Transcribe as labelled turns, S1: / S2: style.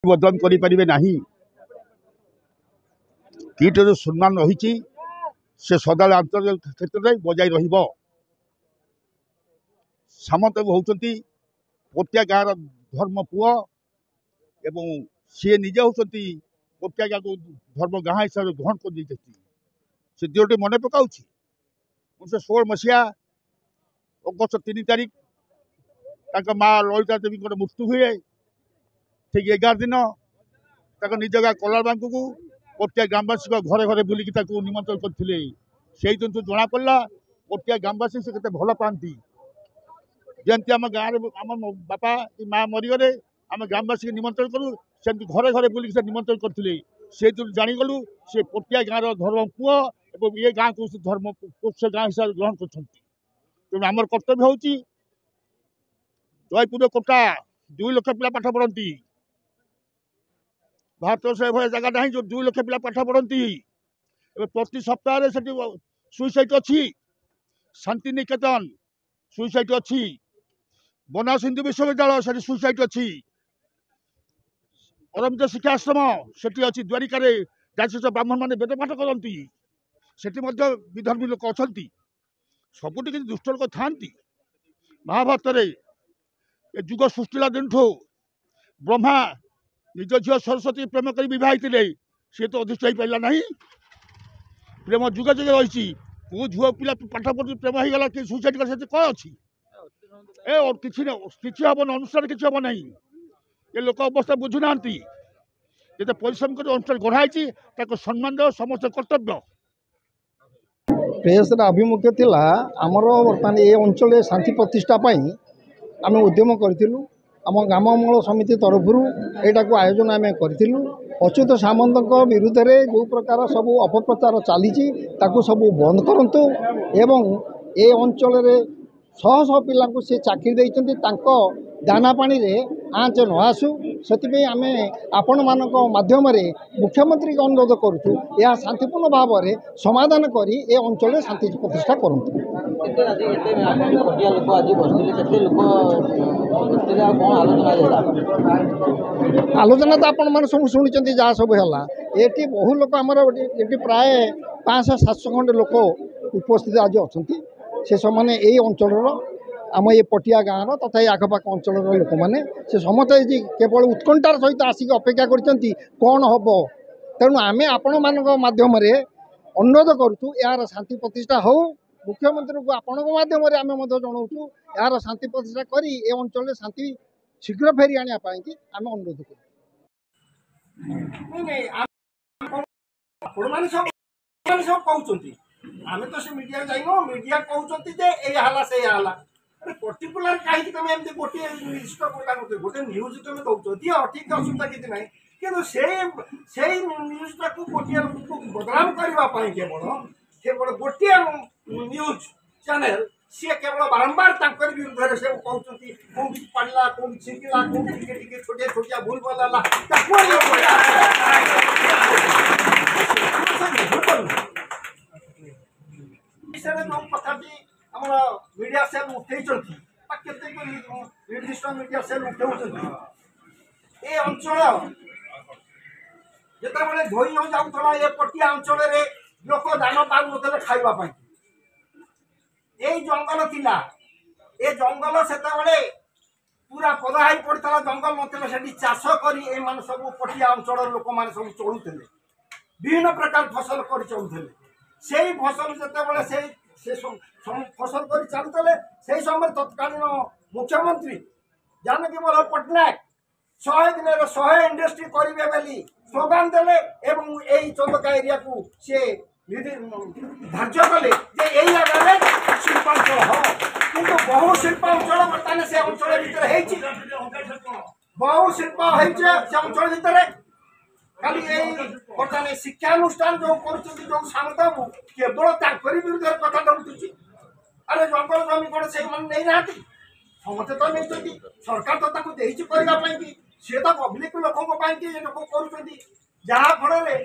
S1: बदन करें ना किट जो सम्मान रही से सदा आंतर्जातिक क्षेत्र में बजाय सामंत होती पोटिया गाँव धर्म पुआ एवं सी निजे होती पोटिया गाँव को धर्म गाँ हिसाब से ग्रहण कर दिनटी मन पकाऊ 1916 मसीहा अगस्ट 3 तारीख माँ ललिता देवी मृत्यु हुए ठीक 11 दिन निज गाँ कलाबांक को पोटिया ग्रामवासी घरे घरे बुलिकी निमंत्रण करते से दिन जना पड़ा पोटिया ग्रामवासी से भल पाती जमती आम गाँव आम बापा कि माँ मरीगले आम ग्रामवासी को निमंत्रण करूँ सेमती घरे घरे बुलिकी से निमंत्रण करते से दिन जानीगलु से पोटिया गाँव धर्म पुआ और ये गाँव को धर्म से गाँ हिसाब से ग्रहण कर तेणु आमर कर्तव्य हूँ जयपुर कोटा 2 लाख पिला पाठ पढ़ती भारत से भाई जगह ना जो 2 लाख पिला पाठ पढ़ती प्रति सप्ताह सुइसाइट अच्छी शांति निकेतन सुइसाइट अच्छी बनास हिंदू विश्वविद्यालय से सुइसाइट अच्छी अरविंद शिक्षा आश्रम से अच्छी द्वारिका जातीय ब्राह्मण मैंने वेद पाठ करती से विधर्मी लोक अच्छा सबुठ किसी दुष्ट लोक था महाभारत जुग सृष्टिला दिन ब्रह्मा निज झील सरस्वती प्रेम कर बे सी तो अधिष्ठ हो पारा ना प्रेम जुगे जुगे रही कौ झुआ पिला पाठ पढ़ी प्रेम हो गला कि सुइसाइड कर कौन अच्छी किसी हम ना अनुष्ठान किसी हम ना ये लोक अवस्था बुझुना जिते परिश्रम कर अनुष्ठान गढ़ाई सम्मान देव समस्त कर्तव्य
S2: प्रेस अभिमुख्य थिला आमर बर्तमान ये अंचल शांति प्रतिष्ठा आम उद्यम करूँ आम ग्राममंगल समिति तरफ यहाँ को आयोजन आम करूँ अच्युत सामंत विरुद्ध में जो प्रकार सब अपप्रचार चली सब बंद करूँ एवं ये अंचल शह शह पिला से चाकरी देते दाना पानी रे आँच न आसू से आम आपण मान मध्यम मुख्यमंत्री को अनुरोध करुँ यह शांतिपूर्ण भाव में समाधान कर अंचल शांति प्रतिष्ठा करूँ। आलोचना तो आपण मैंने सब शुणी जहाँ सब है ये बहु लोक आमर ये प्राय 500-700 खंड लोक उपस्थित आज अच्छा से सबने यही अंचल आम ये पटिया गाँव तथा आखपाख अंचल लोक मैंने से समस्त केवल उत्कंठार सहित आसिक अपेक्षा कौन हम तेणु आम आपण मान मध्यम अनुरोध करुँ यार शांति प्रतिष्ठा हो मुख्यमंत्री को आपण मध्यम आम जनाऊँ यार शांति प्रतिष्ठा कर अंचल शांति शीघ्र फेरी आने आम अनुरोध कर
S3: आम तो से मीडिया जाइनो मीडिया कहते से अरे पर्टिकुलर कहीं तुम एमती गोटे निश्चित गोटे न्यूज तुम दौच दियो ठीक असुविधा किसी ना कि न्यूजटा को गोटे बदनाम करने केवल केवल गोटे न्यूज चैनल सी केवल बारंबार विरुद्ध से कहते कौन पढ़ला कौन छिंकला कौन टिके छोटिया छोटिया भूल भला जो कथा मीडिया सेल उठे निर्दिष्ट मीडिया सेल उठे ये अंचल जिते धोई हो जाऊला ये पटिया अंचल लोक दान पाऊन खावाई ये जंगल थिला ये जंगल से पूरा पदाई पड़ता जंगल ना चाष कर सब पटिया अंचल लोक मैंने सब चलुते विभिन्न प्रकार फसल कर चलुते से फसल जिते से फसल कर चलुते से समय तत्कालीन मुख्यमंत्री जानकी वल्लभ पट्टनायक 100 दिन 100 इंडस्ट्री करेंगे बोली स्लोगान देले एवं यही चंदका एरिया को सी धार्य कले यही जगह शिल्पांचल हम किंतु बहु शिल्पांचल बर्तमान से अंचल भितर बहु शिल्प से अंचल भितर खाली बर्तमान शिक्षानुष्ठान जो कर सांगता केवल विरुद्ध कथा उठुची अरे जंगल जमी कौन से नहीं ना समस्ते तो नहीं सरकार तो करने सी तो पब्लिक लोक लोक कर